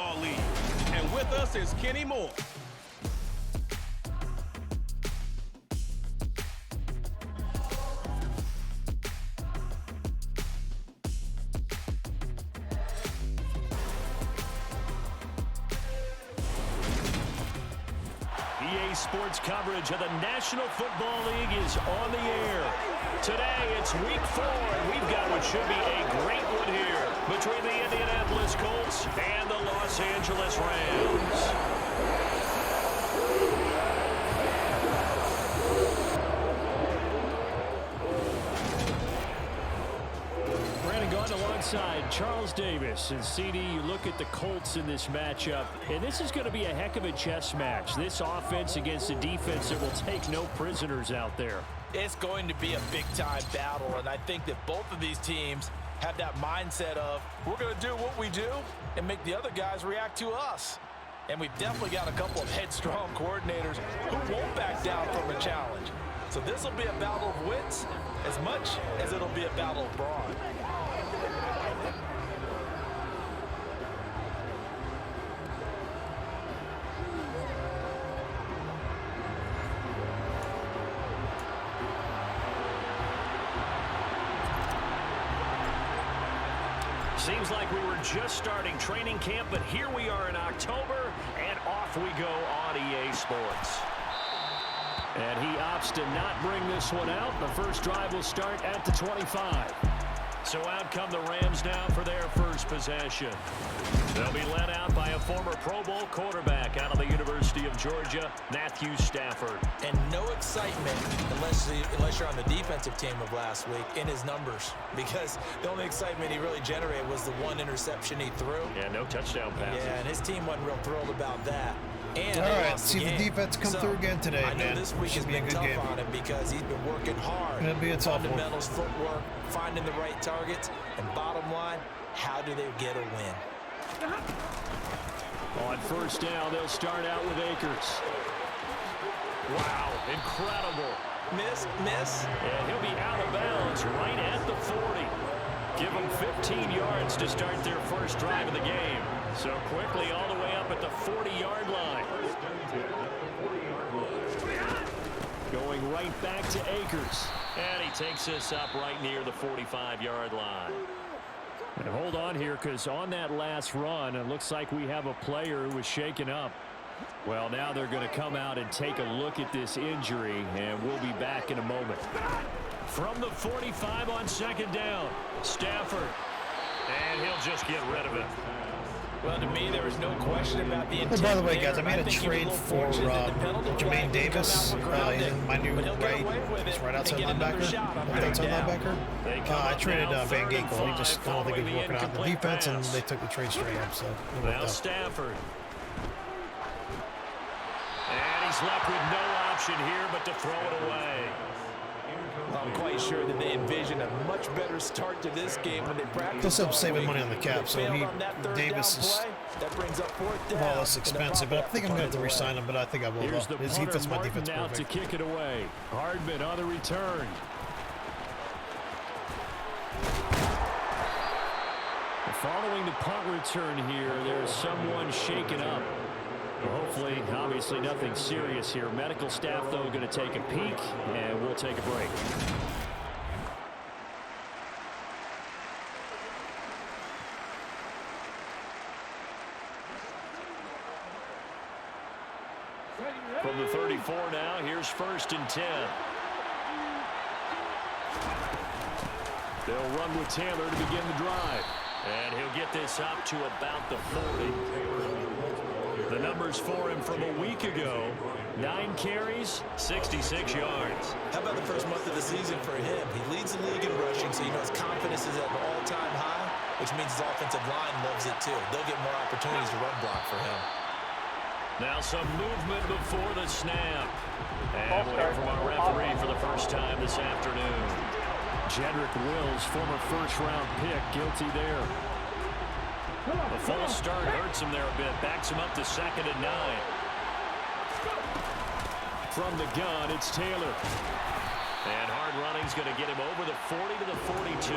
Football League. And with us is Kenny Moore. EA Sports coverage of the National Football League is on the air. Today, it's Week 4, and we've got what should be a great one here between the Indianapolis Colts and the Los Angeles Rams. Alongside Charles Davis and CD, you look at the Colts in this matchup, and this is going to be a heck of a chess match. This offense against a defense that will take no prisoners out there. It's going to be a big-time battle, and I think that both of these teams have that mindset of, we're going to do what we do and make the other guys react to us. And we've definitely got a couple of headstrong coordinators who won't back down from a challenge. So this will be a battle of wits as much as it'll be a battle of brawn. Seems like we were just starting training camp, but here we are in October, and off we go on EA Sports. And he opts to not bring this one out. The first drive will start at the 25. So out come the Rams now for their first possession. They'll be led out by a former Pro Bowl quarterback out of the University of Georgia, Matthew Stafford. And no excitement unless you're on the defensive team of last week in his numbers, because the only excitement he really generated was the one interception he threw. Yeah, no touchdown passes. Yeah, and his team wasn't real thrilled about that. And all right, see the defense come through again today, I know man. this week has been tough on him because he's been working hard. It'll be a tough one. Fundamentals, footwork, finding the right targets, and bottom line, how do they get a win? On first down, they'll start out with Akers. Wow, incredible. Miss. And he'll be out of bounds right at the 40. Give them 15 yards to start their first drive of the game. So quickly all the way up at the 40-yard line. Going right back to Akers. And he takes this up right near the 45-yard line. And hold on here, because on that last run, it looks like we have a player who was shaken up. Well, now they're going to come out and take a look at this injury, and we'll be back in a moment. From the 45 on second down, Stafford. And he'll just get rid of it. Well, to me, there was no question about the intent. By the way, guys, I made a trade for Jermaine Davis. He's in my new he's right outside linebacker. I traded Van Ginkel. I don't think he was working out the defense, and they took the trade straight up. So now Stafford. And he's left with no option here but to throw it away. I'm quite sure that they envision a much better start to this game when they practice. Plus, I'm saving money on the cap, so Davis is more or less expensive. But I think I'm going to have to re-sign him, but I think I will. He fits my defense now perfect. To kick it away. Hardman on the return. Following the punt return here, there's someone shaken up. Hopefully, obviously nothing serious here. Medical staff, though, going to take a peek, and we'll take a break. From the 34 now, here's 1st and 10. They'll run with Taylor to begin the drive. And he'll get this up to about the 40. The numbers for him from a week ago: 9 carries, 66 yards. How about the first month of the season for him? He leads the league in rushing, so you know his confidence is at an all-time high, which means his offensive line loves it too. They'll get more opportunities to run block for him. Now some movement before the snap. And we'll hear from our referee for the first time this afternoon. Jedrick Wills, former first-round pick, guilty there. The false start hurts him there a bit. Backs him up to 2nd and 9. From the gun, it's Taylor. And hard running's going to get him over the 40 to the 42.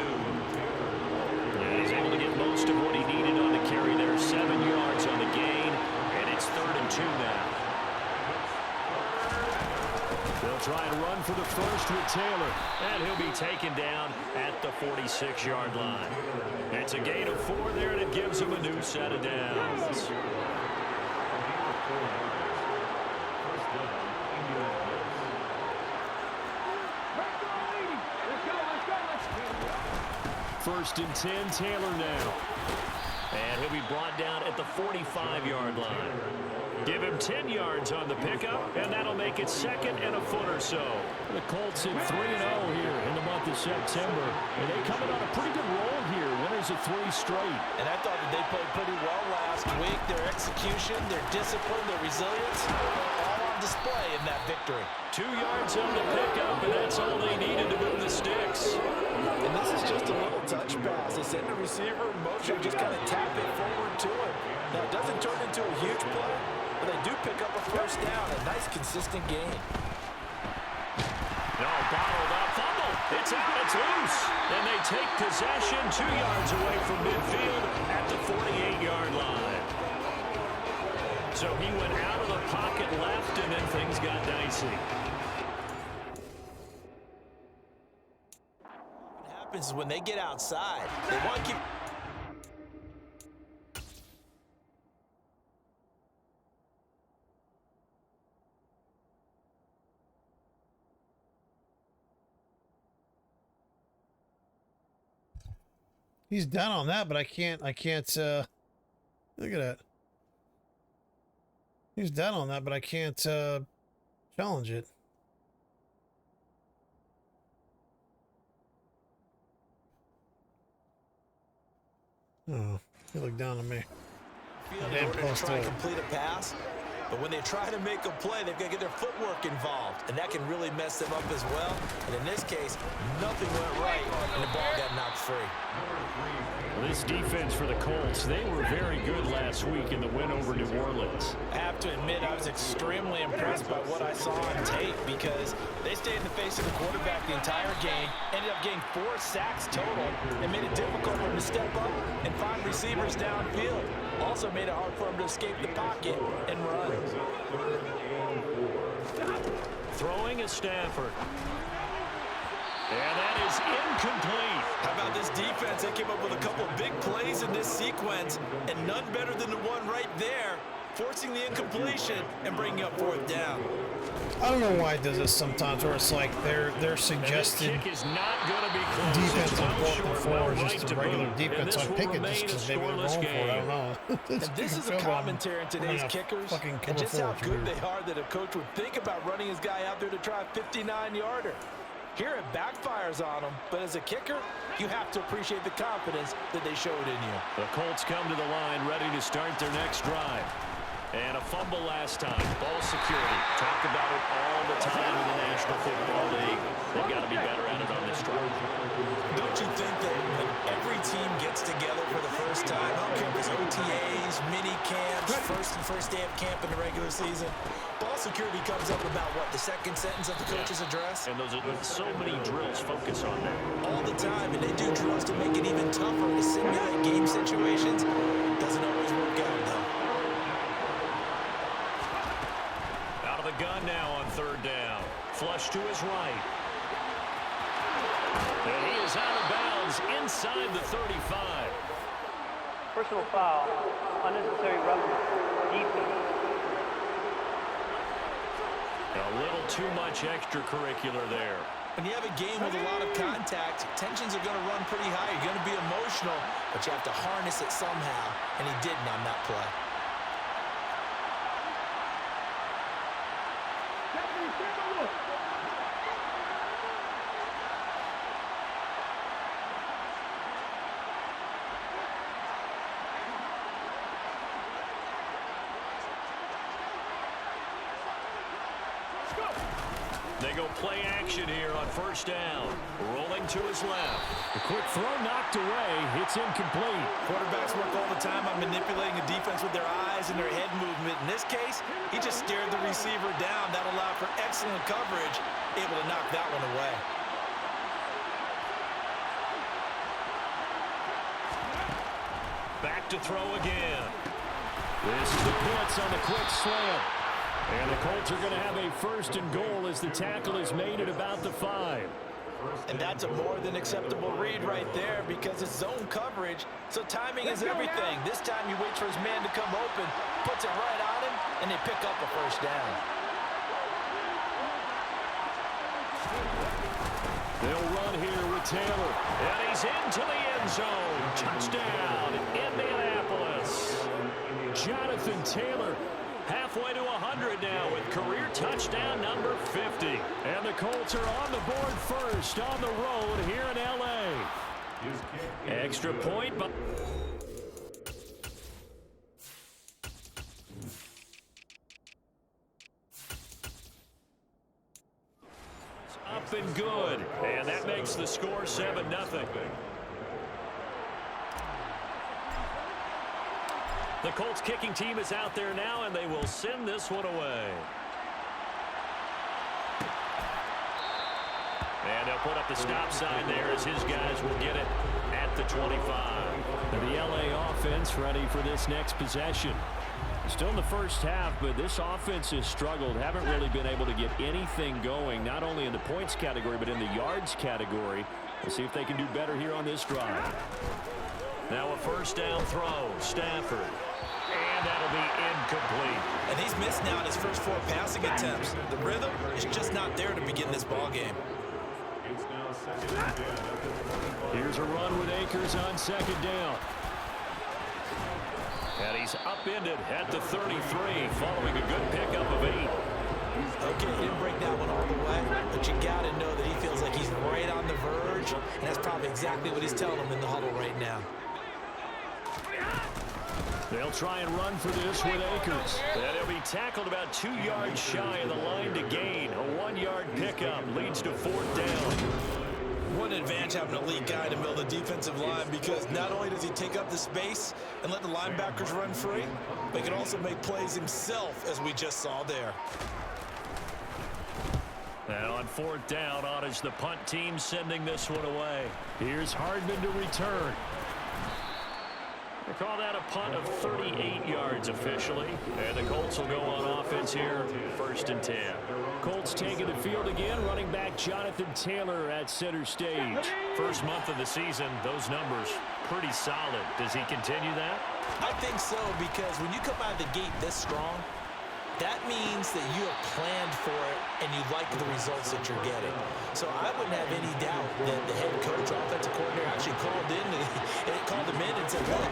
And he's able to get most of what he needed on the carry there. 7 yards on the try and run for the first with Taylor. And he'll be taken down at the 46-yard line. It's a gain of 4 there, and it gives him a new set of downs. First and 10, Taylor now. And he'll be brought down at the 45-yard line. Give him 10 yards on the pickup, and that'll make it second and a foot or so. The Colts hit 3-0 here in the month of September, and they coming on a pretty good roll here, winners of 3 straight. And I thought that they played pretty well last week. Their execution, their discipline, their resilience, all on display in that victory. 2 yards on the pickup, and that's all they needed to move the sticks. And this is just a little touch pass. They send the receiver in motion, just kind of tap it forward to him. Now, it doesn't turn into a huge play, but they do pick up a first down. A nice, consistent gain. No, bottled up, fumble. It's out, it's loose. And they take possession 2 yards away from midfield at the 48-yard line. So he went out of the pocket left, and then things got dicey. What happens is when they get outside, they want to keep... He's down on that, but I can't, look at that. He's down on that, but I can't, challenge it. Oh, he looked down on me. In order to try and complete a pass, but when they try to make a play, they've got to get their footwork involved, and that can really mess them up as well. And in this case, nothing went right, and the ball got knocked free. Well, this defense for the Colts, they were very good last week in the win over New Orleans. I have to admit, I was extremely impressed by what I saw on tape because they stayed in the face of the quarterback the entire game, ended up getting 4 sacks total, and made it difficult for him to step up and find receivers downfield. Also made it hard for him to escape the pocket and run. Throwing is Stafford. And that is incomplete. How about this defense? They came up with a couple of big plays in this sequence, and none better than the one right there, forcing the incompletion and bringing up 4th down. I don't know why it does this sometimes, where it's like they're suggesting is not going to be close. Defense on Well 4th and 4 is just a regular defense. So I pick it just because maybe they're wrong for it. I don't know. And this is a commentary on today's kickers and just how good they are that a coach would think about running his guy out there to try a 59-yarder. Here it backfires on them, but as a kicker, you have to appreciate the confidence that they showed in you. The Colts come to the line ready to start their next drive. And a fumble last time. Ball security. Talk about it all the time in the National Football League. They've got to be better at it on this drive. Don't you think that when every team gets together for the first time, I don't care if it's OTAs, mini camps, first day of camp in the regular season, ball security comes up about what, the second sentence of the coach's address? And those are so many drills focus on that. All the time, and they do drills to make it even tougher to simulate game situations. Doesn't always work out, though. Out of the gun now on 3rd down. Flush to his right. And he is out of bounds inside the 35. Personal foul, unnecessary roughness, defense. A little too much extracurricular there. When you have a game with a lot of contact, tensions are going to run pretty high. You're going to be emotional, but you have to harness it somehow, and he didn't on that play. They go play action here on 1st down. Rolling to his left. The quick throw knocked away. It's incomplete. Quarterbacks work all the time on manipulating a defense with their eyes and their head movement. In this case, he just stared the receiver down. That allowed for excellent coverage, able to knock that one away. Back to throw again. This is the blitz on the quick slant. And the Colts are going to have a 1st and goal as the tackle is made at about the 5. And that's a more than acceptable read right there because it's zone coverage, so timing is everything. This time he waits for his man to come open, puts it right on him, and they pick up a 1st down. They'll run here with Taylor. And he's into the end zone. Touchdown, Indianapolis. Jonathan Taylor Halfway to 100 now with career touchdown number 50. And the Colts are on the board first on the road here in L.A. Extra point. Up and good. And that makes the score 7-0. The Colts kicking team is out there now, and they will send this one away. And they'll put up the stop sign there as his guys will get it at the 25. And the L.A. offense ready for this next possession. Still in the first half, but this offense has struggled. Haven't really been able to get anything going, not only in the points category, but in the yards category. We'll see if they can do better here on this drive. Now a 1st down throw. Stafford. And that'll be incomplete. And he's missed now in his first 4 passing attempts. The rhythm is just not there to begin this ball game. Here's a run with Akers on 2nd down. And he's upended at the 33 following a good pickup of 8. Okay, he didn't break that one all the way, but you got to know that he feels like he's right on the verge, and that's probably exactly what he's telling him in the huddle right now. They'll try and run for this with Akers. And he'll be tackled about 2 yards shy of the line to gain. A 1-yard pickup leads to 4th down. What an advantage having an elite guy in the middle of the defensive line, because not only does he take up the space and let the linebackers run free, but he can also make plays himself, as we just saw there. And on 4th down, on is the punt team sending this one away. Here's Hardman to return. They call that a punt of 38 yards officially. And the Colts will go on offense here, 1st and 10. Colts taking the field again, running back Jonathan Taylor at center stage. First month of the season, those numbers pretty solid. Does he continue that? I think so, because when you come out of the gate this strong, that means that you have planned for it and you like the results that you're getting. So I wouldn't have any doubt that the head coach, offensive coordinator, actually called him in and said, look,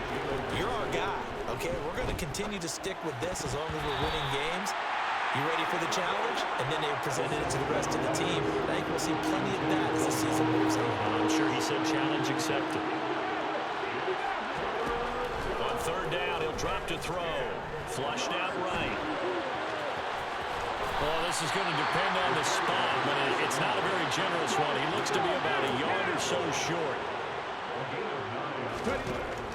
you're our guy, okay? We're going to continue to stick with this as long as we're winning games. You ready for the challenge? And then they presented it to the rest of the team. I think we'll see plenty of that as the season moves on. I'm sure he said challenge accepted. On 3rd down, he'll drop to throw. Flushed out right. Well, this is going to depend on the spot, but it's not a very generous one. He looks to be about a yard or so short.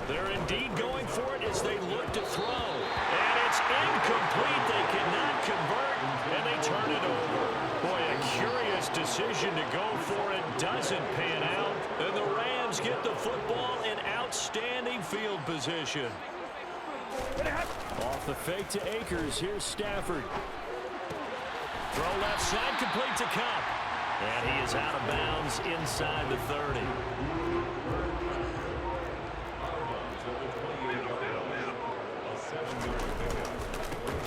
They're indeed going for it as they look to throw. And it's incomplete. They cannot convert, and they turn it over. Boy, a curious decision to go for it. Doesn't pan out. And the Rams get the football in outstanding field position. Off the fake to Akers. Here's Stafford. Throw left side, complete to Cup. And he is out of bounds inside the 30.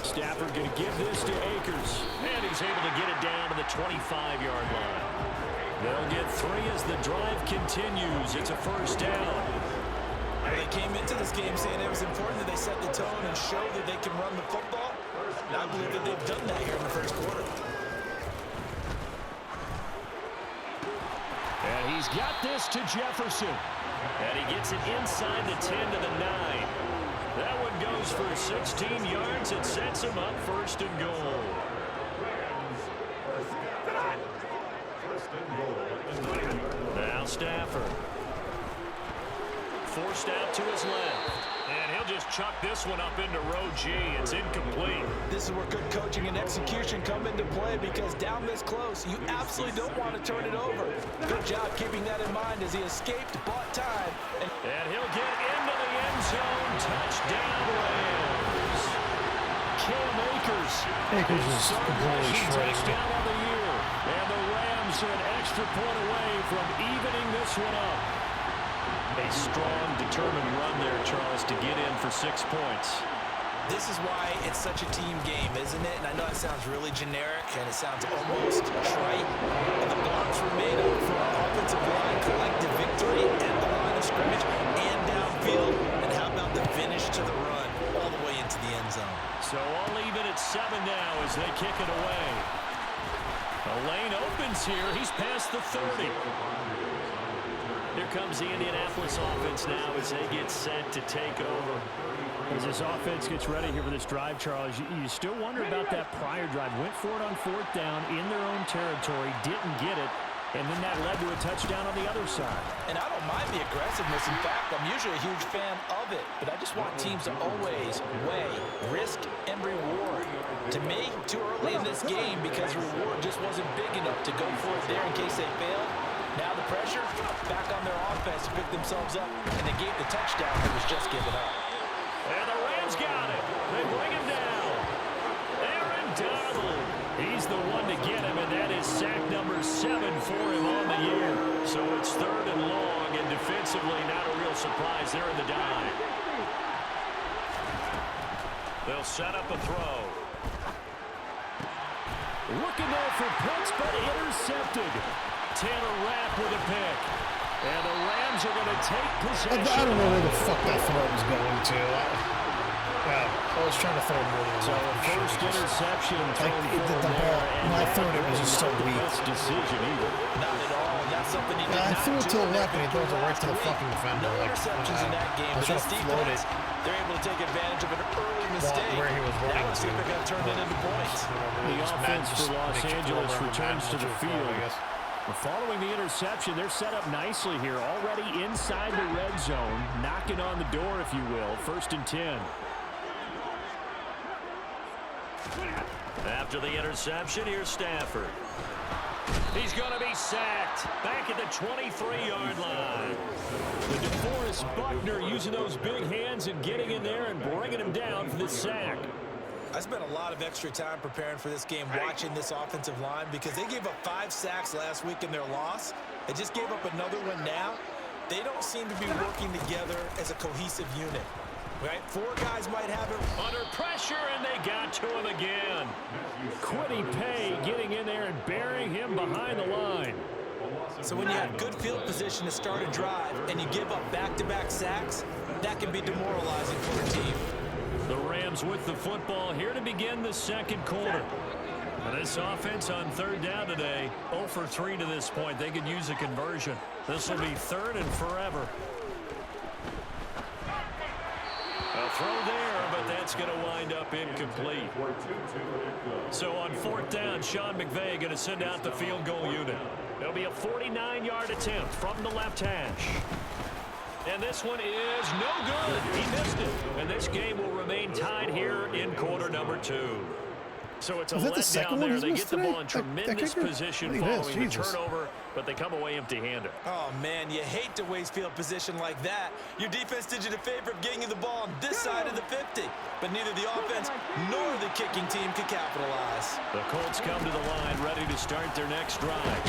Stafford going to give this to Akers. And he's able to get it down to the 25-yard line. They'll get 3 as the drive continues. It's a 1st down. They came into this game saying it was important that they set the tone and show that they can run the football. And I believe that they've done that here in the first quarter. And he's got this to Jefferson. And he gets it inside the 10 to the 9. That one goes for 16 yards. It sets him up 1st and goal. Now Stafford. Forced out to his left. And he'll just chuck this one up into row G. It's incomplete. This is where good coaching and execution come into play, because down this close, you absolutely don't want to turn it over. Good job keeping that in mind as he escaped, bought time. And he'll get into the end zone. Touchdown, Rams. Cam Akers. Akers is completely shredding. Touchdown of the year. And the Rams are an extra point away from evening this one up. A strong, determined run there, Charles, to get in for 6 points. This is why it's such a team game, isn't it? And I know it sounds really generic and it sounds almost trite. But the blocks were made up for offensive line, collective victory at the line of scrimmage and downfield. And how about the finish to the run all the way into the end zone? So all even at 7 now as they kick it away. The lane opens here. He's past the 30. Here comes the Indianapolis offense now as they get set to take over. As this offense gets ready here for this drive, Charles, you still wonder about that prior drive. Went for it on 4th down in their own territory, didn't get it, and then that led to a touchdown on the other side. And I don't mind the aggressiveness. In fact, I'm usually a huge fan of it, but I just want teams to always weigh risk and reward. To me, too early in this game because reward just wasn't big enough to go for it there in case they failed. Now the pressure back on their offense to pick themselves up, and they gave the touchdown that was just given up. And the Rams got it. They bring him down. Aaron Donald. He's the one to get him, and that is sack number 7 for him on the year. So it's 3rd and long, and defensively not a real surprise there in the dive. They'll set up a throw. Looking there for Pitts, but intercepted. Taylor Rapp with a pick. And the Rams are going to take possession. I don't know where the fuck that throw was going to. I was trying to throw more than so one. First interception. Like, the ball, when I threw it, it was just so weak. Decision either. Not at all. That's something he did I not threw it to do the left, and he throws it right to the fucking defender. No Like, interceptions in that game. I was trying to float it. They're able to take advantage of an early mistake. Where he was running now let's see if they're going to turn it into points. The offense for Los Angeles returns to the field. I guess. Following the interception, they're set up nicely here, already inside the red zone, knocking on the door, if you will. 1st and 10. After the interception, here's Stafford. He's going to be sacked back at the 23-yard line. The DeForest Buckner using those big hands and getting in there and bringing him down for the sack. I spent a lot of extra time preparing for this game watching this offensive line because they gave up 5 sacks last week in their loss. They just gave up another one now. They don't seem to be working together as a cohesive unit. Right? 4 guys might have it under pressure, and they got to him again. Quiddy Pay getting in there and burying him behind the line. So when you have good field position to start a drive and you give up back-to-back sacks, that can be demoralizing for a team. The Rams with the football here to begin the 2nd quarter. And this offense on 3rd down today, 0 for 3 to this point. They could use a conversion. This will be 3rd and forever. A throw there, but that's going to wind up incomplete. So on 4th down, Sean McVay going to send out the field goal unit. It'll be a 49-yard attempt from the left hash. And this one is no good. He missed it. And this game will remain tied here in quarter number 2. So it's a letdown there. They get the ball in tremendous position following the turnover, but they come away empty-handed. Oh, man, you hate to waste field position like that. Your defense did you the favor of getting you the ball on this side of the 50, but neither the offense nor the kicking team could capitalize. The Colts come to the line ready to start their next drive.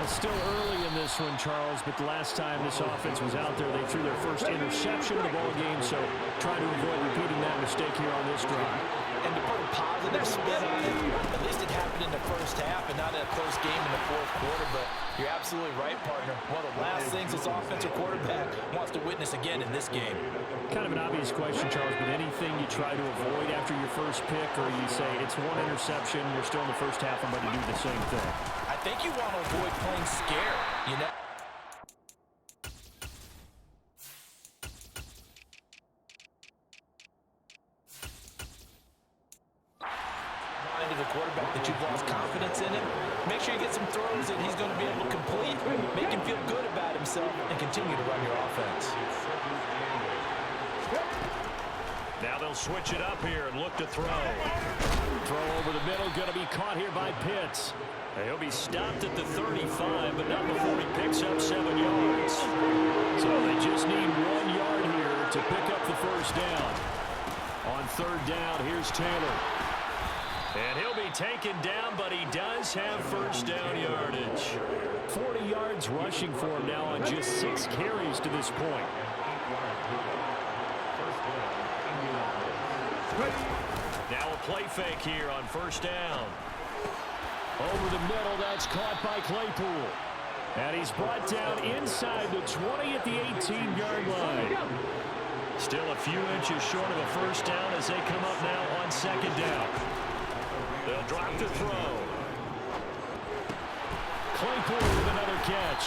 It's still early in this one, Charles, but the last time this offense was out there, they threw their first interception of the ball game, so try to avoid repeating that mistake here on this drive. And to put a positive spin on it, at least it happened in the first half and not in a close game in the 4th quarter, but you're absolutely right, partner. One of the last things this offensive quarterback wants to witness again in this game. Kind of an obvious question, Charles, but anything you try to avoid after your first pick, or you say it's 1 interception, we're still in the first half, I'm going to do the same thing? I think you want to avoid playing scared, you know. The quarterback that you've lost confidence in him, make sure you get some throws that he's going to be able to complete, make him feel good about himself, and continue to run your offense. Now they'll switch it up here and look to throw. Throw over the middle, going to be caught here by Pitts. He'll be stopped at the 35, but not before he picks up 7 yards. So they just need 1 yard here to pick up the first down. On 3rd down, here's Taylor. And he'll be taken down, but he does have first down yardage. 40 yards rushing for him now on just 6 carries to this point. Now a play fake here on first down. Over the middle, that's caught by Claypool. And he's brought down inside the 20 at the 18-yard line. Still a few inches short of a first down as they come up now on second down. They'll drop the throw. Claypool with another catch.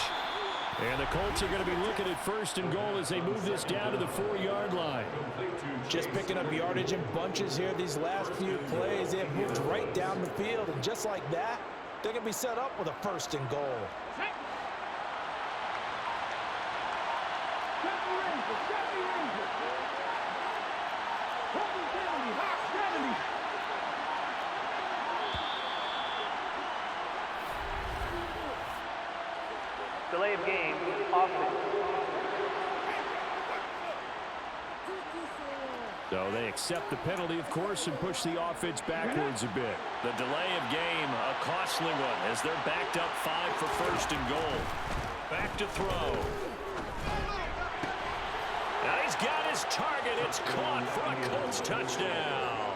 And the Colts are going to be looking at first and goal as they move this down to the 4-yard line. Just picking up yardage in bunches here these last few plays. They have moved right down the field, and just like that, they're going to be set up with a first and goal. Delay of game, offense. So they accept the penalty, of course, and push the offense backwards a bit. The delay of game, a costly one, as they're backed up 5 for first and goal. Back to throw. Now he's got his target. It's caught for a Colts touchdown.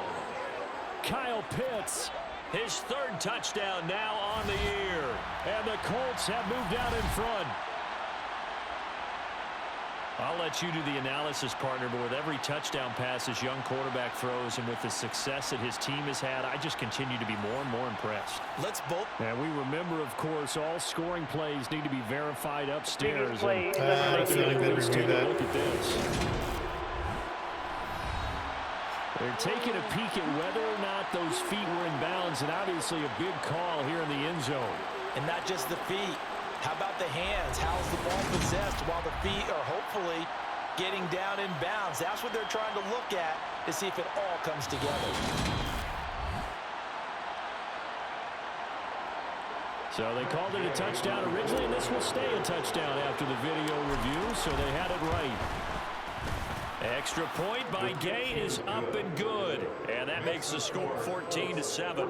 Kyle Pitts. His 3rd touchdown now on the year. And the Colts have moved out in front. I'll let you do the analysis, partner, but with every touchdown pass his young quarterback throws and with the success that his team has had, I just continue to be more and more impressed. And we remember, of course, all scoring plays need to be verified upstairs. I had a feeling they would do that. Look at this. They're taking a peek at whether or not those feet were in bounds, and obviously a big call here in the end zone. And not just the feet. How about the hands? How's the ball possessed while the feet are hopefully getting down in bounds? That's what they're trying to look at to see if it all comes together. So they called it a touchdown originally, and this will stay a touchdown after the video review, so they had it right. Extra point by Gay is up and good. And that makes the score 14-7.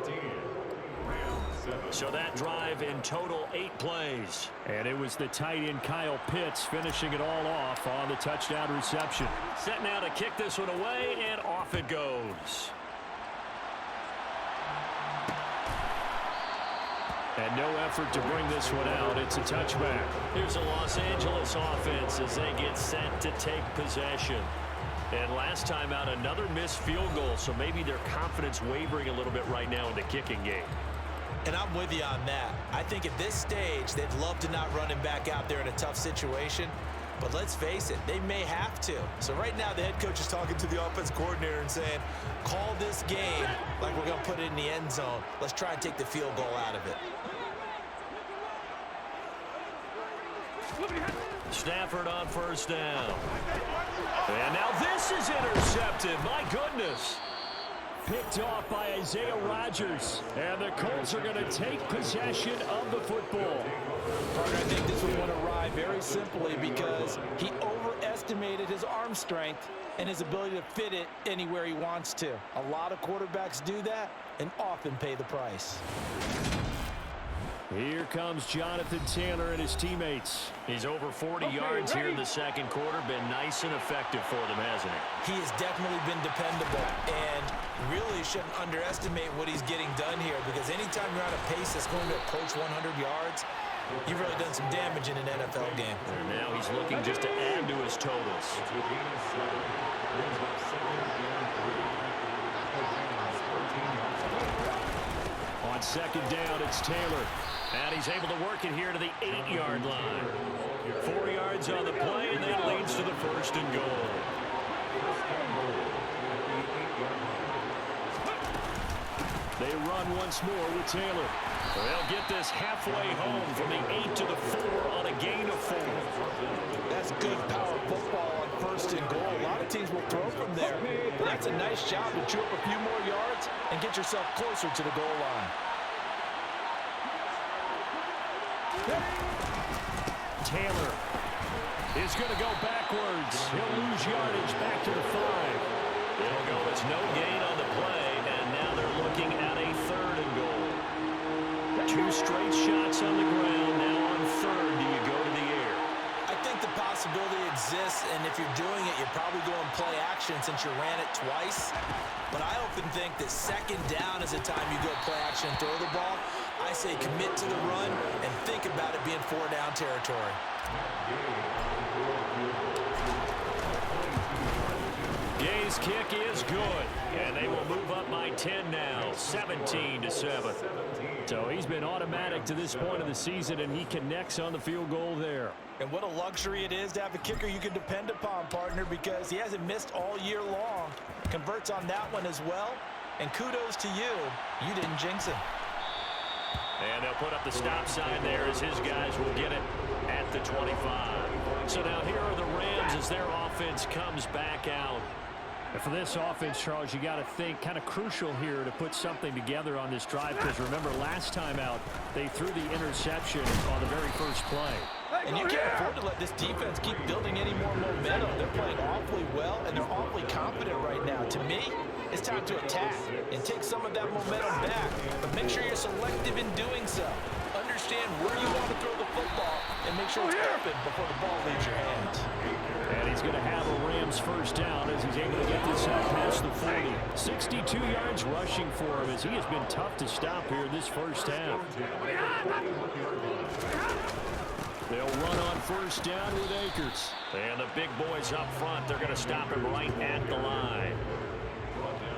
So that drive in total 8 plays. And it was the tight end Kyle Pitts finishing it all off on the touchdown reception. Set now to kick this one away, and off it goes. And no effort to bring this one out. It's a touchback. Here's a Los Angeles offense as they get set to take possession. And last time out, another missed field goal, so maybe their confidence wavering a little bit right now in the kicking game. And I'm with you on that. I think at this stage, they'd love to not run him back out there in a tough situation. But let's face it, they may have to. So right now, the head coach is talking to the offense coordinator and saying, call this game like we're going to put it in the end zone. Let's try and take the field goal out of it. Stafford on first down. And now this is intercepted. My goodness. Picked off by Isaiah Rodgers. And the Colts are going to take possession of the football. Partner, I think this one went awry very simply because he overestimated his arm strength and his ability to fit it anywhere he wants to. A lot of quarterbacks do that and often pay the price. Here comes Jonathan Taylor and his teammates. He's over 40 yards here in the second quarter. Been nice and effective for them, hasn't he? He has definitely been dependable, and really shouldn't underestimate what he's getting done here, because anytime you're on a pace that's going to approach 100 yards, you've really done some damage in an NFL game. And now he's looking just to add to his totals. On second down, it's Taylor. And he's able to work it here to the 8-yard line. 4 yards on the play, and that leads to the first and goal. They run once more with Taylor. They'll get this halfway home from the 8 to the 4 on a gain of 4. That's good power football on first and goal. A lot of teams will throw from there, but that's a nice job to chew up a few more yards and get yourself closer to the goal line. Taylor is going to go backwards. He'll lose yardage back to the 5. It'll go. It's no gain on the play, and now they're looking at a straight shots on the ground. Now on third, do you go to the air? I think the possibility exists, and if you're doing it, you're probably going play action since you ran it twice. But I often think that second down is the time you go play action and throw the ball. I say commit to the run and think about it being 4-down territory. Gay's kick is good, and they will move up by 10 now, 17-7. So he's been automatic to this point of the season, and he connects on the field goal there. And what a luxury it is to have a kicker you can depend upon, partner, because he hasn't missed all year long. Converts on that one as well, and kudos to you. You didn't jinx him. And they'll put up the stop sign there as his guys will get it at the 25. So now here are the Rams as their offense comes back out. And for this offense, Charles, you got to think kind of crucial here to put something together on this drive, because remember last time out they threw the interception on the very first play. And you can't afford to let this defense keep building any more momentum. They're playing awfully well, and they're awfully confident right now. To me, it's time to attack and take some of that momentum back. But make sure you're selective in doing so. Understand where you want to throw the football and make sure it's open before the ball leaves your hands. And he's going to have a Rams first down as he's able to get this out past the 40. 62 yards rushing for him as he has been tough to stop here this first half. They'll run on first down with Akers. And the big boys up front, they're going to stop him right at the line.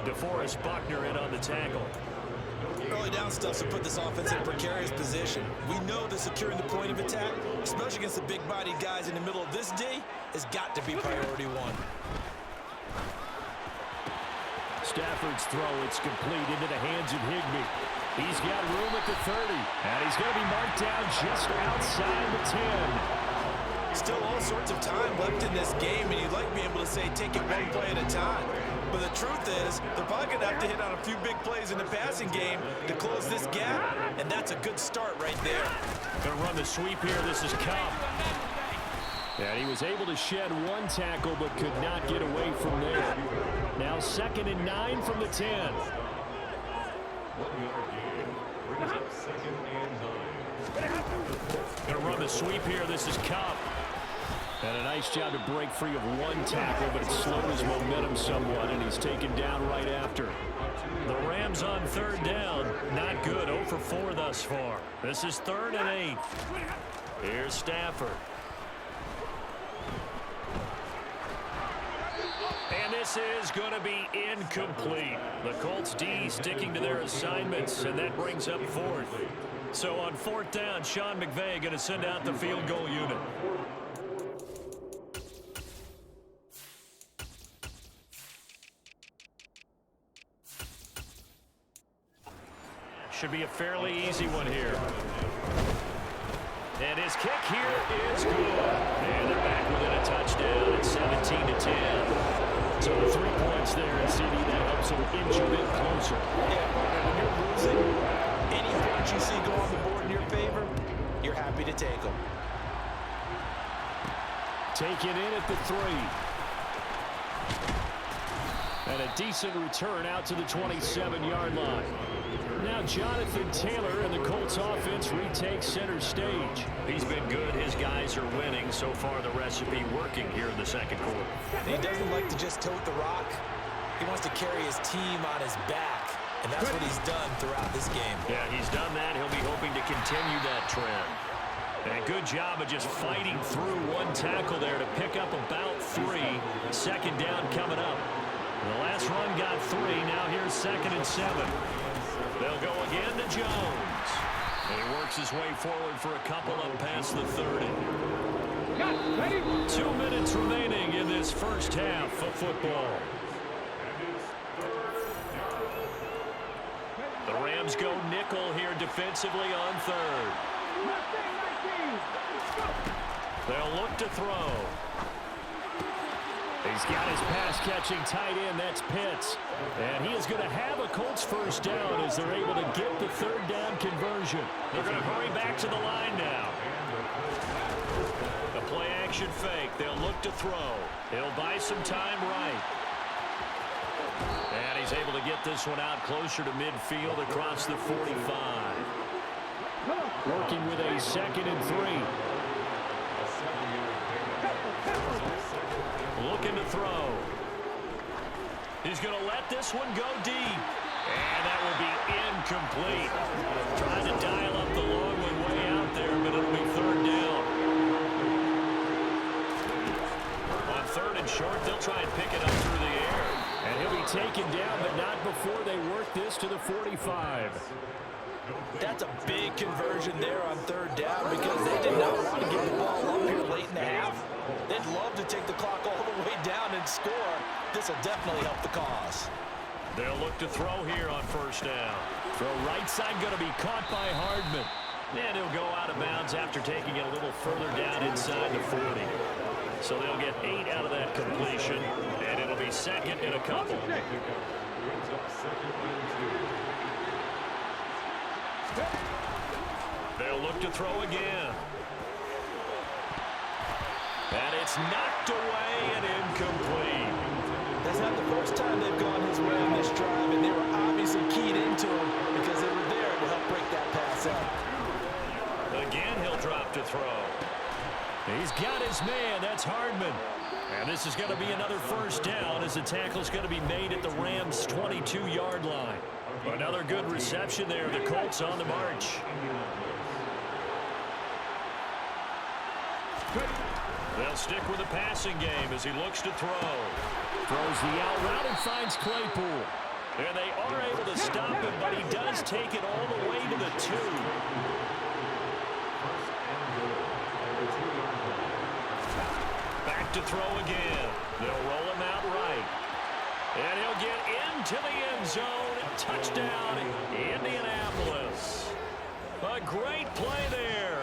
DeForest Buckner in on the tackle. Early down stuff to put this offense in a precarious position. We know that securing the point of attack, especially against the big-bodied guys in the middle of this D, has got to be priority one. Stafford's throw, it's complete into the hands of Higbee. He's got room at the 30, and he's going to be marked down just outside the 10. Still all sorts of time left in this game, and you'd like being able to say take it one play at a time. But the truth is, they're probably going to have to hit on a few big plays in the passing game to close this gap, and that's a good start right there. Going to run the sweep here. This is Cup. And he was able to shed one tackle, but could not get away from there. Now 2nd and 9 from the 10. Going to run the sweep here. This is Cup. And a nice job to break free of one tackle, but it slowed his momentum somewhat, and he's taken down right after. The Rams on third down. Not good. 0 for 4 thus far. This is 3rd and 8. Here's Stafford. And this is going to be incomplete. The Colts D sticking to their assignments, and that brings up 4th. So on 4th down, Sean McVay going to send out the field goal unit. Should be a fairly easy one here. And his kick here is good. And they're back within a touchdown at 17-10. So the 3 points there, and CD, that helps them inch a bit closer. Yeah, when you're losing, any points you see go on the board in your favor, you're happy to take them. Taken in at the 3. And a decent return out to the 27-yard line. Now Jonathan Taylor and the Colts offense retakes center stage. He's been good. His guys are winning. So far the recipe working here in the second quarter. He doesn't like to just tote the rock. He wants to carry his team on his back. And that's what he's done throughout this game. Yeah, he's done that. He'll be hoping to continue that trend. And a good job of just fighting through one tackle there to pick up about 3. 2nd down coming up. The last run got 3. Now here's 2nd and 7. They'll go again to Jones. And he works his way forward for a couple up past the 30. 2 minutes remaining in this first half of football. The Rams go nickel here defensively on 3rd. They'll look to throw. He's got his pass-catching tight end. That's Pitts. And he is going to have a Colts first down as they're able to get the 3rd down conversion. They're going to hurry back to the line now. The play-action fake. They'll look to throw. He'll buy some time right. And he's able to get this one out closer to midfield across the 45. Working with a 2nd and 3. Looking to throw. He's going to let this one go deep. And that will be incomplete. Trying to dial up the long one way out there, but it'll be 3rd down. On 3rd and short, they'll try and pick it up through the air. And he'll be taken down, but not before they work this to the 45. That's a big conversion there on 3rd down because they did not want to get the ball up here late in the half. They'd love to take the clock all the way down and score. This will definitely help the cause. They'll look to throw here on 1st down. Throw right side going to be caught by Hardman. And he'll go out of bounds after taking it a little further down inside the 40. So they'll get 8 out of that completion, and it'll be 2nd and a couple. They'll look to throw again. And it's knocked away and incomplete. That's not the first time they've gone his way on this drive, and they were obviously keyed into him because they were there to help break that pass up. Again, he'll drop to throw. He's got his man. That's Hardman. And this is going to be another 1st down as the tackle's going to be made at the Rams' 22-yard line. Another good reception there. The Colts on the march. They'll stick with the passing game as he looks to throw. Throws the out route and finds Claypool. And they are able to stop him, but he does take it all the way to the 2. Back to throw again. They'll roll him out right. And he'll get into the end zone. Touchdown, Indianapolis. A great play there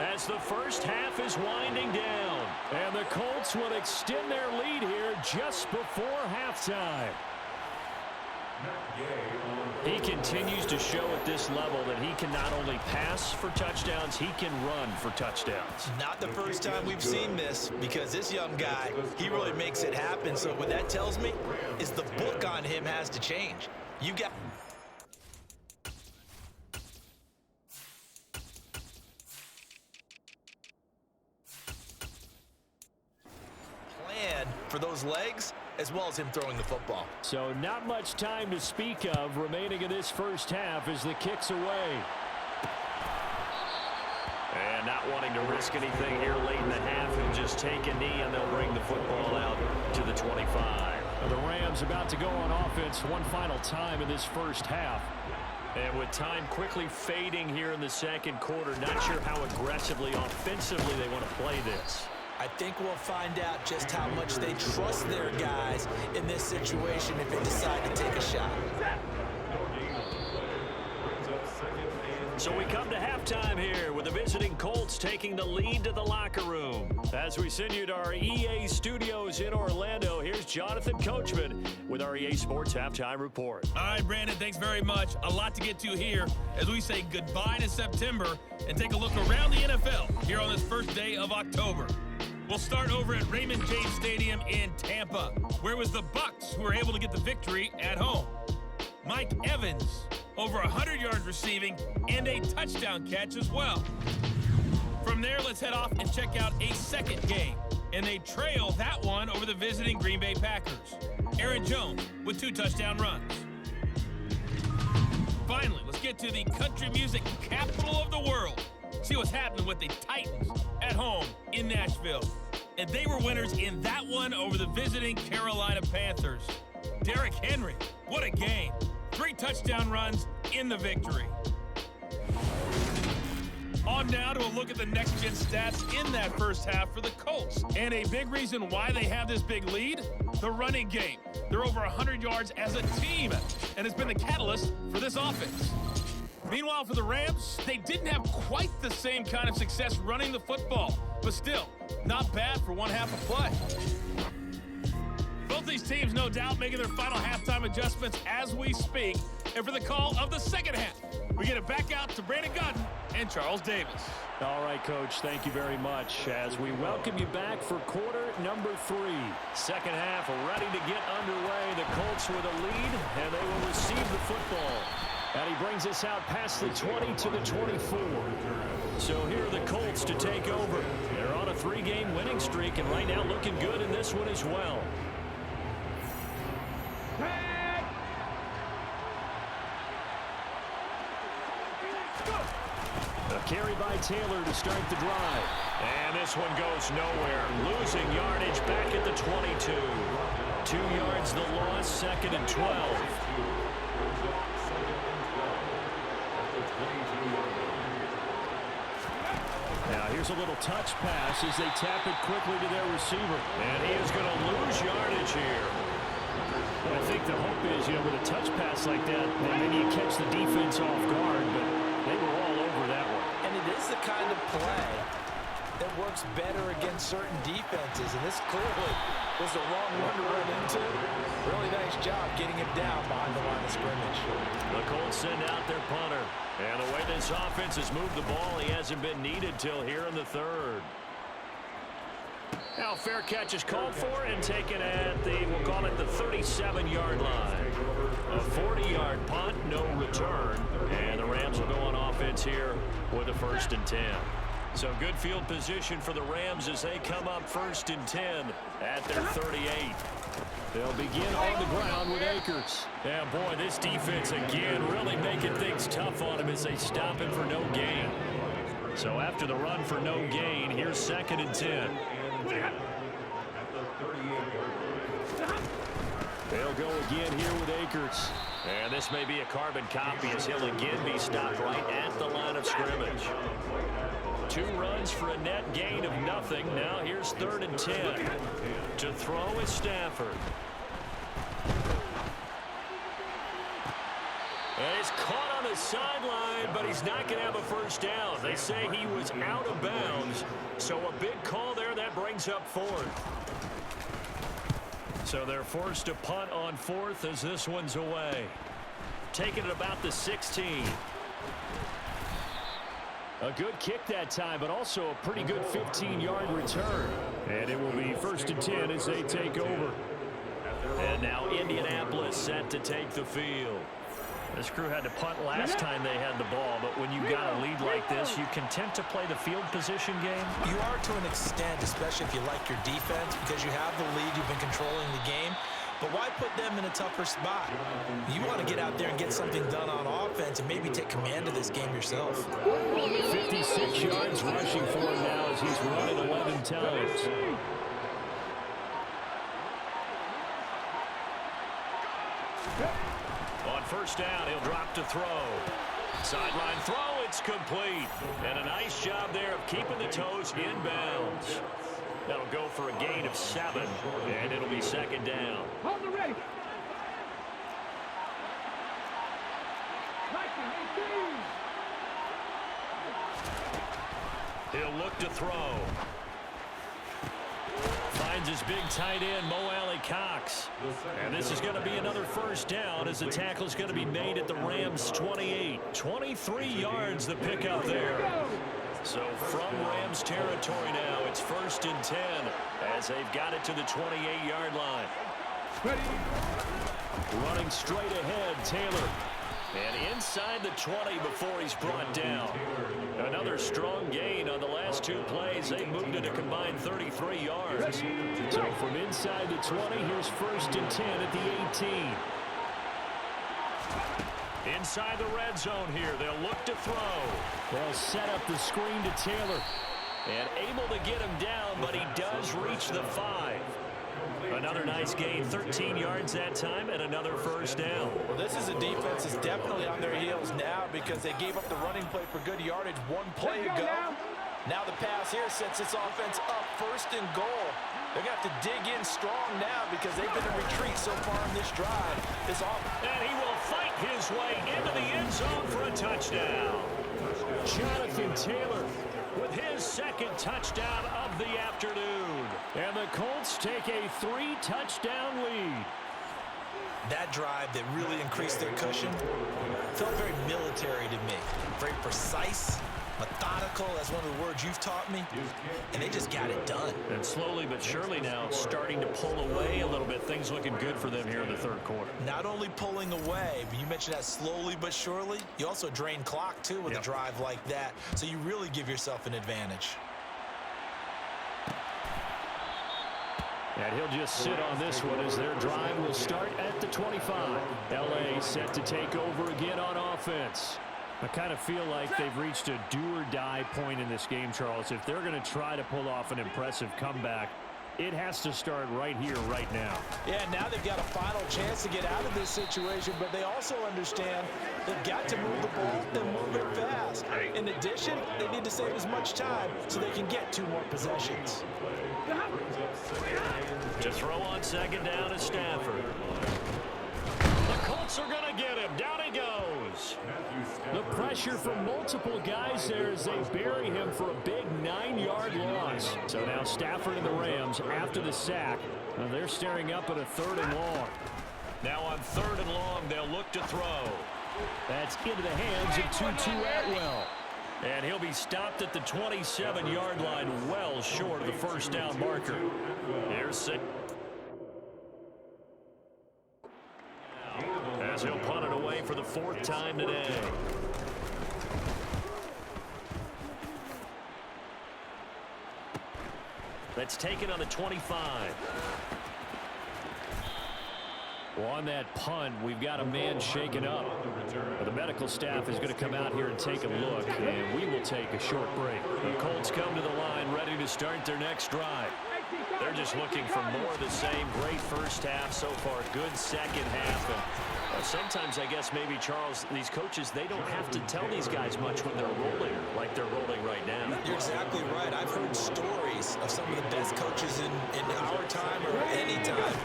as the 1st half is winding down. And the Colts will extend their lead here just before halftime. He continues to show at this level that he can not only pass for touchdowns, he can run for touchdowns. Not the first time we've seen this because this young guy, he really makes it happen. So what that tells me is the book on him has to change. You got... plan for those legs as well as him throwing the football. So not much time to speak of remaining in this 1st half as the kick's away. And not wanting to risk anything here late in the half, he'll just take a knee and they'll bring the football out to the 25. The Rams about to go on offense one final time in this 1st half. And with time quickly fading here in the 2nd quarter, not sure how aggressively, offensively they want to play this. I think we'll find out just how much they trust their guys in this situation if they decide to take a shot. So we come to halftime here with the visiting Colts taking the lead to the locker room. As we send you to our EA studios in Orlando, here's Jonathan Coachman with our EA Sports Halftime Report. All right, Brandon, thanks very much. A lot to get to here as we say goodbye to September and take a look around the NFL here on this first day of October. We'll start over at Raymond James Stadium in Tampa, where it was the Bucs who were able to get the victory at home. Mike Evans, over 100 yards receiving and a touchdown catch as well. From there, let's head off and check out a second game. And they trail that one over the visiting Green Bay Packers. Aaron Jones with 2 touchdown runs. Finally, let's get to the country music capital of the world. See what's happening with the Titans at home in Nashville. And they were winners in that one over the visiting Carolina Panthers. Derrick Henry, what a game. 3 touchdown runs in the victory. On now to a look at the next-gen stats in that first half for the Colts. And a big reason why they have this big lead, the running game. They're over 100 yards as a team, and it's been the catalyst for this offense. Meanwhile, for the Rams, they didn't have quite the same kind of success running the football, but still, not bad for one half of play. Both these teams, no doubt, making their final halftime adjustments as we speak. And for the call of the second half, we get it back out to Brandon Gutton and Charles Davis. All right, Coach, thank you very much as we welcome you back for quarter number 3. Second half ready to get underway. The Colts with a lead, and they will receive the football. And he brings us out past the 20 to the 24. So here are the Colts to take over. They're on a 3-game winning streak, and right now looking good in this one as well. A carry by Taylor to start the drive. And this one goes nowhere. Losing yardage back at the 22. 2 yards the loss, 2nd and 12. Now here's a little touch pass as they tap it quickly to their receiver. And he is going to lose yardage here. I think the hope is, with a touch pass like that, maybe you catch the defense off guard, but they were all over that one. And it is the kind of play that works better against certain defenses, and this clearly was the wrong one to run into. Really nice job getting him down behind the line of scrimmage. The Colts send out their punter. And the way this offense has moved the ball, he hasn't been needed till here in the 3rd. Now fair catch is called for and taken at we'll call it the 37-yard line. A 40-yard punt, no return. And the Rams will go on offense here with a 1st and 10. So good field position for the Rams as they come up 1st and 10 at their 38. They'll begin on the ground with Akers. Yeah, boy, this defense again really making things tough on him as they stop him for no gain. So after the run for no gain, here's 2nd and 10. They'll go again here with Akers. And this may be a carbon copy as he'll again be stopped right at the line of scrimmage. 2 runs for a net gain of nothing. Now here's 3rd and 10. To throw is Stafford. And he's caught on the sideline, but he's not going to have a 1st down. They say he was out of bounds. So a big call there that brings up 4th. So they're forced to punt on 4th as this one's away. Taking it about the 16. A good kick that time, but also a pretty good 15-yard return. And it will be 1st and 10 as they take over. And now Indianapolis set to take the field. This crew had to punt last time they had the ball, but when you've got a lead like this, you content to play the field position game? You are to an extent, especially if you like your defense, because you have the lead, you've been controlling the game. But why put them in a tougher spot? You want to get out there and get something done on offense and maybe take command of this game yourself. 56 yards rushing for him now as he's run it 11 times. On 1st down, he'll drop to throw. Sideline throw, it's complete. And a nice job there of keeping the toes inbounds. That'll go for a gain of 7, and it'll be 2nd down. Hold the race. He'll look to throw. Finds his big tight end, Mo Alley-Cox. And this is going to be another 1st down as the tackle is going to be made at the Rams' 28. 23 yards the pickup there. So from Rams territory now, it's 1st and 10 as they've got it to the 28-yard line. Running straight ahead, Taylor. And inside the 20 before he's brought down. Another strong gain on the last 2 plays. They moved it a combined 33 yards. So from inside the 20, here's 1st and 10 at the 18. Inside the red zone here, they'll look to throw. They'll set up the screen to Taylor. And able to get him down, but he does reach the 5. Another nice gain, 13 yards that time, and another 1st down. Well, this is a defense that's definitely on their heels now because they gave up the running play for good yardage 1 play ago. Now the pass here sets this offense up 1st and goal. They're going to have to dig in strong now because they've been in retreat so far in this drive. And he will fight his way into the end zone for a touchdown. Jonathan Taylor with his 2nd touchdown of the afternoon. And the Colts take a 3-touchdown lead. That drive that really increased their cushion felt very military to me. Very precise, Methodical, that's one of the words you've taught me, and they just got it done. And slowly but surely now starting to pull away a little bit. Things looking good for them here in the third quarter. Not only pulling away, but you mentioned that slowly but surely, you also drain clock too with a drive like that, so you really give yourself an advantage. And he'll just sit on this one as their drive will start at the 25. LA set to take over again on offense. I kind of feel like they've reached a do-or-die point in this game, Charles. If they're going to try to pull off an impressive comeback, it has to start right here, right now. Yeah, now they've got a final chance to get out of this situation, but they also understand they've got to move the ball and move it fast. In addition, they need to save as much time so they can get 2 more possessions. To throw on second down is Stafford. The Colts are going to get him. Down he goes. The pressure from multiple guys there as they bury him for a big 9-yard loss. So now Stafford and the Rams, after the sack, they're staring up at a 3rd and long. Now on 3rd and long, they'll look to throw. That's into the hands of Tutu Atwell. And he'll be stopped at the 27-yard line, well short of the first down marker. Here's 6. As he'll punt it away for the 4th time today. That's taken on the 25. Well, on that punt, we've got a man shaken up. The medical staff is going to come out here and take a look, and we will take a short break. The Colts come to the line ready to start their next drive. They're just looking for more of the same. Great first half so far, good second half. And sometimes, I guess, maybe, Charles, these coaches, they don't have to tell these guys much when they're rolling like they're rolling right now. You're exactly right. I've heard stories of some of the best coaches in our time or any time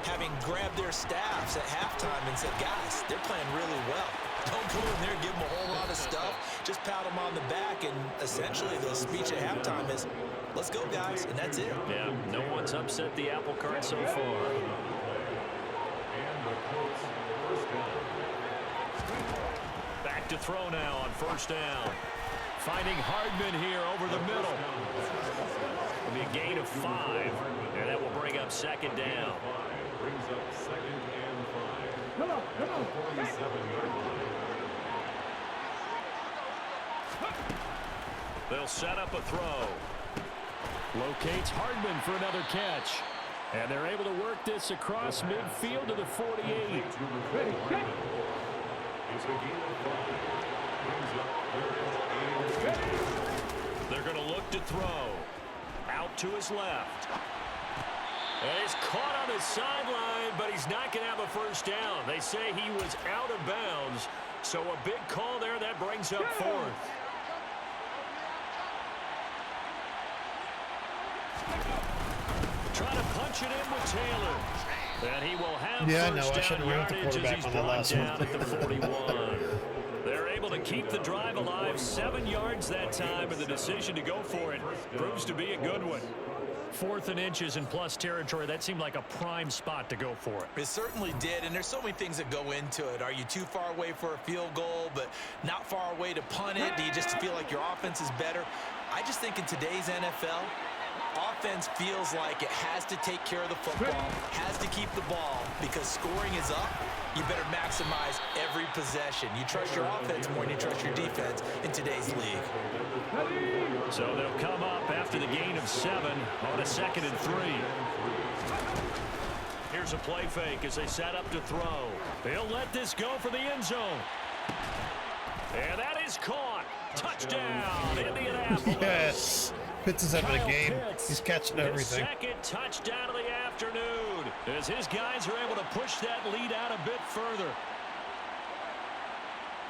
having grabbed their staffs at halftime and said, guys, they're playing really well. Don't go in there and give them a whole lot of stuff. Just pat them on the back, and essentially the speech at halftime is, let's go, guys, and that's it. Yeah, no one's upset the apple cart so far. Back to throw now on 1st down. Finding Hardman here over the middle. It'll be a gain of 5, and that will bring up 2nd down. They'll set up a throw. Locates Hardman for another catch. And they're able to work this across midfield to the 48. They're going to look to throw. Out to his left. And he's caught on his sideline, but he's not going to have a first down. They say he was out of bounds. So a big call there that brings up 4th. Trying to punch it in with Taylor. And he will have first down yardage as he's brought down at the 41. They're able to keep the drive alive. 7 yards that time, and the decision to go for it proves to be a good one. 4th and inches in plus territory. That seemed like a prime spot to go for it. It certainly did, and there's so many things that go into it. Are you too far away for a field goal, but not far away to punt it? Do you just feel like your offense is better? I just think in today's NFL, offense feels like it has to take care of the football, has to keep the ball, because scoring is up. You better maximize every possession. You trust your offense more than you trust your defense in today's league. So they'll come up after the gain of 7 on a 2nd and 3. Here's a play fake as they set up to throw. They'll let this go for the end zone. And that is caught. Touchdown, Indianapolis. Yes. Pitts is having a game. He's catching everything. Second touchdown of the afternoon as his guys are able to push that lead out a bit further.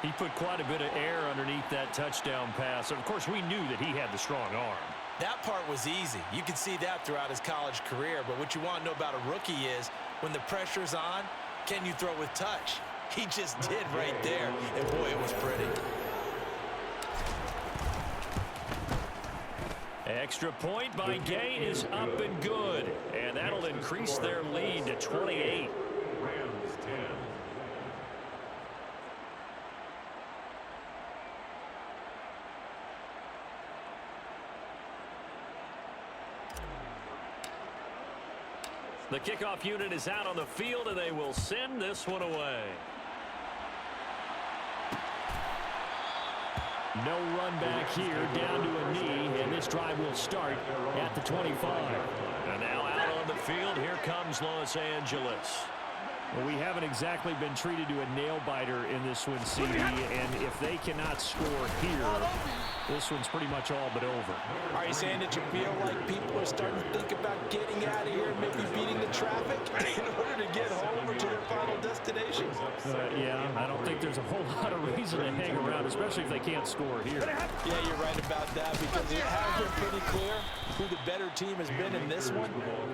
He put quite a bit of air underneath that touchdown pass. Of course, we knew that he had the strong arm. That part was easy. You could see that throughout his college career. But what you want to know about a rookie is when the pressure's on, can you throw with touch? He just did right there. And boy, it was pretty. Extra point by Gay is up and good. And that'll increase their lead to 28. The kickoff unit is out on the field, and they will send this one away. No run back here, down to a knee, and this drive will start at the 25. And now out on the field, here comes Los Angeles. Well, we haven't exactly been treated to a nail-biter in this one, CD, and if they cannot score here, this one's pretty much all but over. Are you saying that you feel like people are starting to think about getting out of here and maybe beating the traffic in order to get home or to their final destination? Yeah, I don't think there's a whole lot of reason to hang around, especially if they can't score here. Yeah, you're right about that, because it has been pretty clear who the better team has been in this one.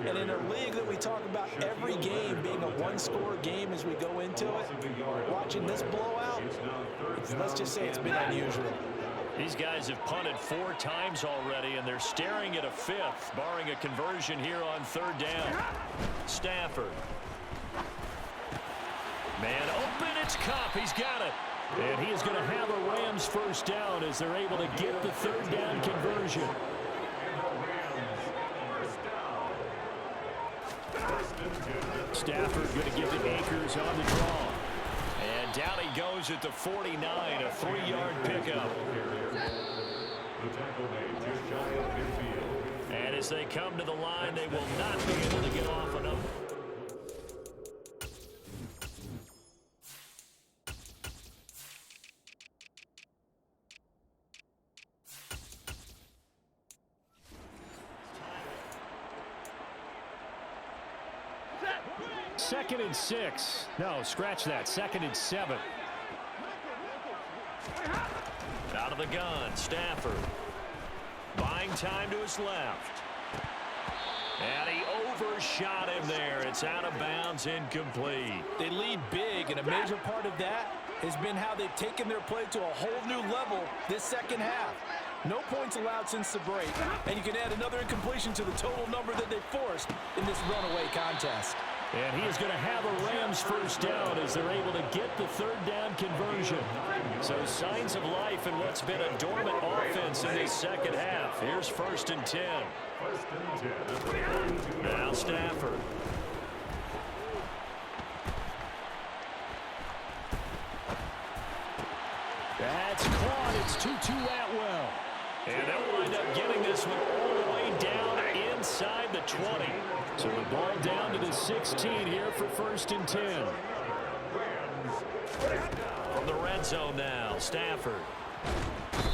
And in a league that we talk about every game being a one-score game as we go into it, watching this blowout, let's just say it's been unusual. These guys have punted 4 times already, and they're staring at a 5th, barring a conversion here on 3rd down. Stafford. Man open, it's Cup. He's got it. And he is going to have a Rams first down as they're able to get the 3rd down conversion. Stafford going to give it Akers on the draw. And down he goes at the 49, a 3-yard pickup. And as they come to the line, they will not be able to get off enough. Second and 6. No, scratch that. 2nd and 7. Out of the gun, Stafford. Buying time to his left. And he overshot him there. It's out of bounds, incomplete. They lead big, and a major part of that has been how they've taken their play to a whole new level this second half. No points allowed since the break, and you can add another incompletion to the total number that they forced in this runaway contest. And he is going to have a Rams first down as they're able to get the 3rd down conversion. So signs of life in what's been a dormant offense in this second half. Here's 1st and 10. Now Stafford. That's caught. It's 2-2 Atwell. And they'll wind up getting this one all the way down inside the 20. So the ball down to the 16 here for 1st and 10. From the red zone now, Stafford.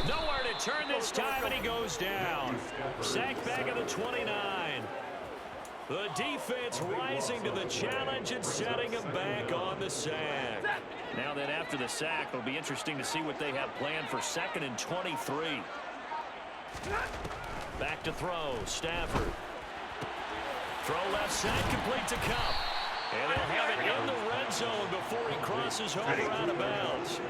Nowhere to turn this time, and he goes down. Sacked back at the 29. The defense rising to the challenge and setting him back on the sack. Now then, after the sack, it'll be interesting to see what they have planned for 2nd and 23. Back to throw, Stafford. Throw left side, complete to Cup. And they'll have it in the red zone before he crosses over out of bounds.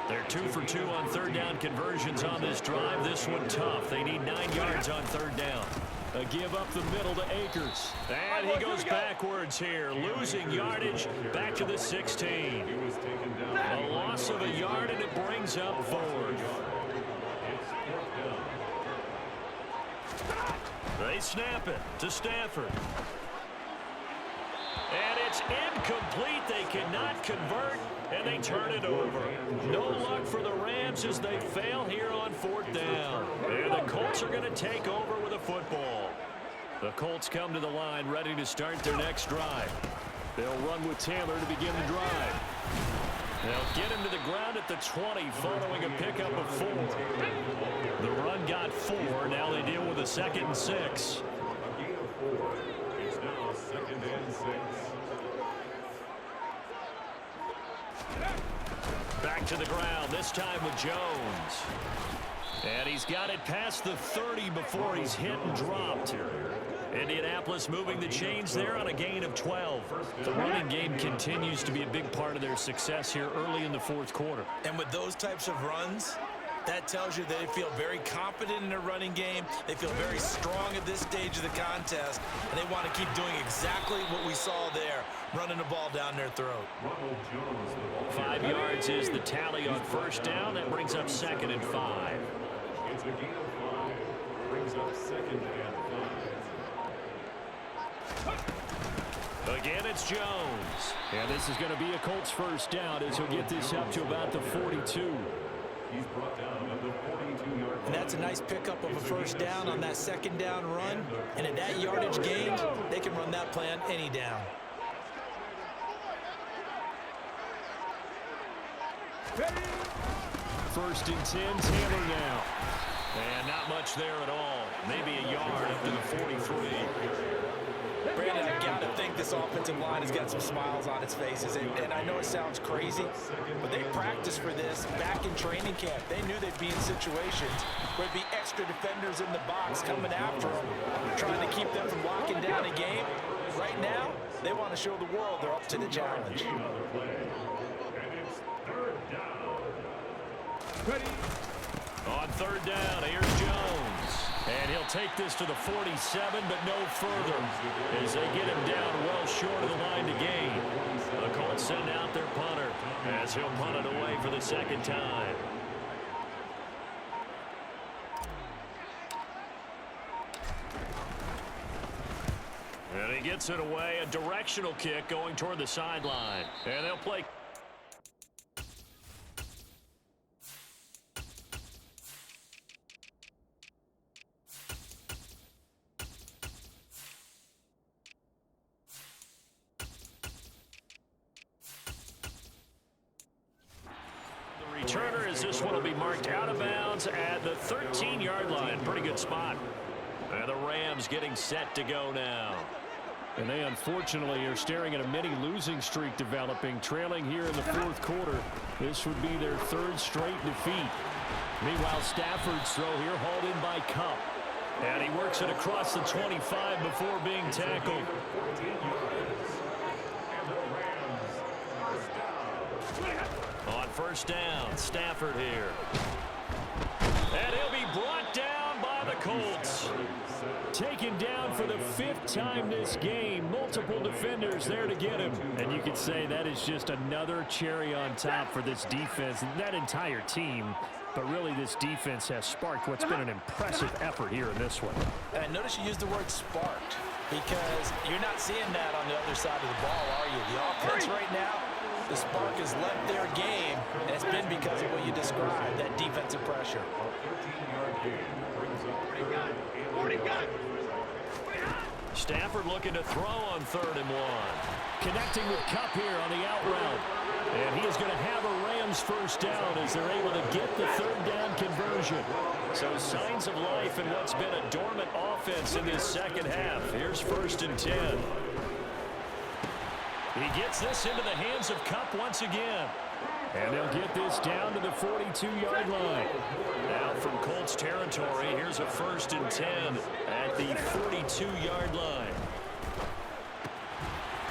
They're 2 for 2 on 3rd down conversions on this drive. This one tough. They need 9 yards on 3rd down. A give up the middle to Akers. And he goes backwards here, losing yardage back to the 16. A loss of a yard, and it brings up 4th. They snap it to Stafford. And it's incomplete. They cannot convert, and they turn it over. No luck for the Rams as they fail here on 4th down. And the Colts are going to take over with a football. The Colts come to the line ready to start their next drive. They'll run with Taylor to begin the drive. They'll get him to the ground at the 20 following a pickup of 4. The run got 4. Now they deal with a 2nd and 6. It's now 2nd and 6. Back to the ground, this time with Jones. And he's got it past the 30 before he's hit and dropped. Indianapolis moving the chains there on a gain of 12. The running game continues to be a big part of their success here early in the 4th quarter. And with those types of runs, that tells you they feel very confident in their running game. They feel very strong at this stage of the contest, and they want to keep doing exactly what we saw there, running the ball down their throat. 5 yards is the tally on 1st down. That brings up 2nd and 5. It's a gain of 5. Brings up 2nd and 5. Again, it's Jones. And this is going to be a Colts first down as he'll get this up to about the 42. He's brought down at the 42-yard line. And that's a nice pickup of a first down on that second down run. And at that yardage gained, they can run that play on any down. First and 10, Taylor now. And not much there at all. Maybe a yard up to the 43. Brandon, I got to think this offensive line has got some smiles on its faces. And I know it sounds crazy, but they practiced for this back in training camp. They knew they'd be in situations where there'd be extra defenders in the box coming after them, trying to keep them from locking down a game. Right now, they want to show the world they're up to the challenge. On third down, here's Jones. And he'll take this to the 47, but no further as they get him down well short of the line to gain. The Colts send out their punter as he'll punt it away for the second time. And he gets it away, a directional kick going toward the sideline. And they'll play. Returner, as this one will be marked out of bounds at the 13-yard line. Pretty good spot. And the Rams getting set to go now. And they unfortunately are staring at a mini losing streak developing, trailing here in the fourth quarter. This would be their third straight defeat. Meanwhile, Stafford's throw here hauled in by Cup. And he works it across the 25 before being tackled. On first down, Stafford here. And he'll be brought down by the Colts. Taken down for the fifth time this game. Multiple defenders there to get him. And you could say that is just another cherry on top for this defense and that entire team. But really, this defense has sparked what's been an impressive effort here in this one. And I notice you use the word sparked because you're not seeing that on the other side of the ball, are you? The offense right now, the spark has left their game, and it's been because of what you described, that defensive pressure. Stafford looking to throw on 3rd and 1. Connecting with Cup here on the out route. And he is going to have a Rams first down as they're able to get the third down conversion. So signs of life in what's been a dormant offense in this second half. Here's 1st and 10. He gets this into the hands of Cup once again. And they'll get this down to the 42-yard line. Now from Colts territory, here's a 1st and 10 at the 42-yard line.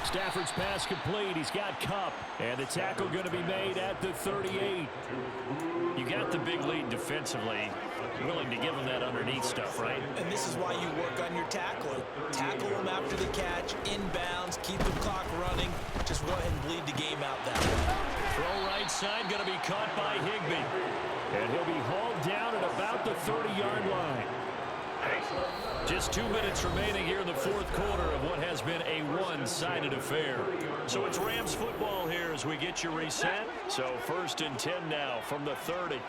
Stafford's pass complete. He's got Cup. And the tackle going to be made at the 38. You got the big lead defensively. Willing to give him that underneath stuff, right? And this is why you work on your tackling. Tackle him after the catch, inbounds, keep the clock running. Just go ahead and bleed the game out that way. Throw right side, going to be caught by Higbee. And he'll be hauled down at about the 30-yard line. Just 2 minutes remaining here in the fourth quarter of what has been a one-sided affair. So it's Rams football here as we get you reset. So 1st and 10 now from the 30.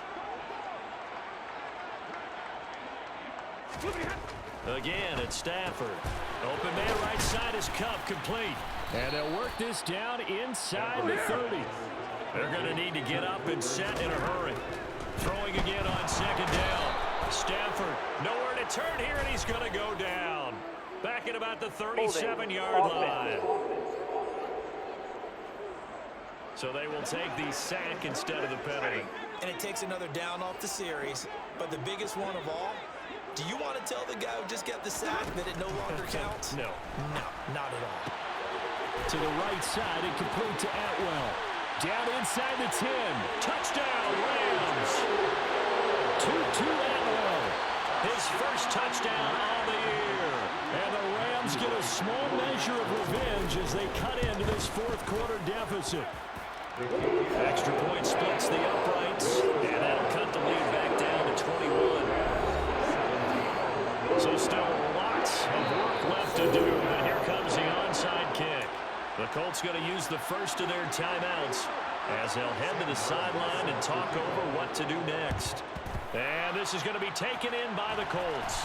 Again, it's Stafford. Open man right side is Cup, complete. And they'll work this down inside the 30. They're going to need to get up and set in a hurry. Throwing again on 2nd down. Stafford, nowhere to turn here, and he's going to go down. Back at about the 37-yard line. So they will take the sack instead of the penalty. And it takes another down off the series. But the biggest one of all, do you want to tell the guy who just got the sack that it no longer counts? No. No, not at all. To the right side and complete to Atwell. Down inside the 10. Touchdown, Rams. 2-2 Atwell. His first touchdown on the year. And the Rams get a small measure of revenge as they cut into this fourth quarter deficit. Extra point splits the uprights. And that'll cut the lead back down to 21. So still lots of work left to do. And here comes the onside kick. Colts going to use the first of their timeouts as they'll head to the sideline and talk over what to do next. And this is going to be taken in by the Colts.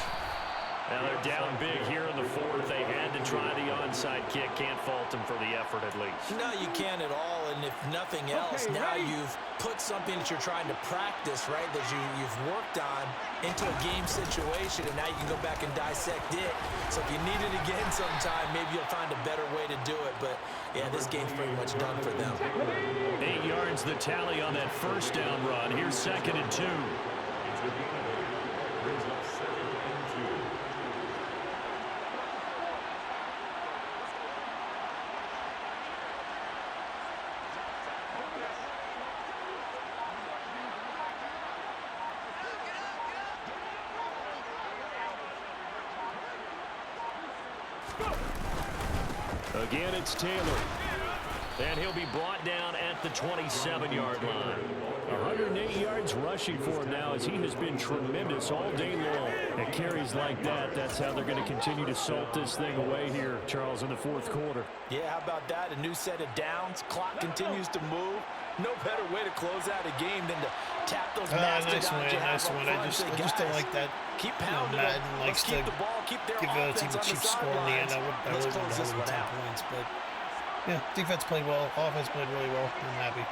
Now they're down big here in the fourth. They had to try the onside kick. Can't fault them for the effort at least. No, you can't at all. And if nothing else, now you've put something that you're trying to practice, right, that you've worked on into a game situation, and now you can go back and dissect it. So if you need it again sometime, maybe you'll find a better way to do it. But, yeah, this game's pretty much done for them. 8 yards the tally on that first down run. Here's 2nd and 2. Again, it's Taylor. And he'll be brought down at the 27-yard line. 108 yards rushing for him now as he has been tremendous all day long. At carries like that, that's how they're going to continue to salt this thing away here, Charles, in the fourth quarter. Yeah, how about that? A new set of downs. Clock continues to move. No better way to close out a game than to tap those nice one. I just don't like that. Keep pounding. Madden likes to keep the ball, keep their give a team a cheap score in the end. I would have been 10 points, but yeah, defense played well. Offense played really well. I'm happy.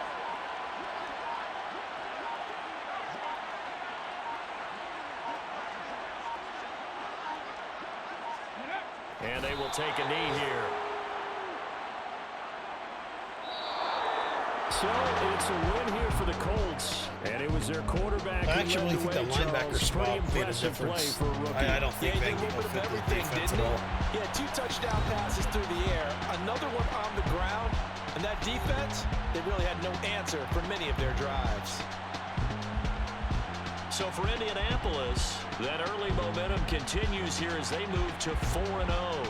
And they will take a knee here. So it's a win here for the Colts, and it was their quarterback. I actually think the linebacker spot made a difference. I don't think they can fit the defense at all. Yeah, 2 touchdown passes through the air, another one on the ground, and that defense, they really had no answer for many of their drives. So for Indianapolis, that early momentum continues here as they move to 4-0.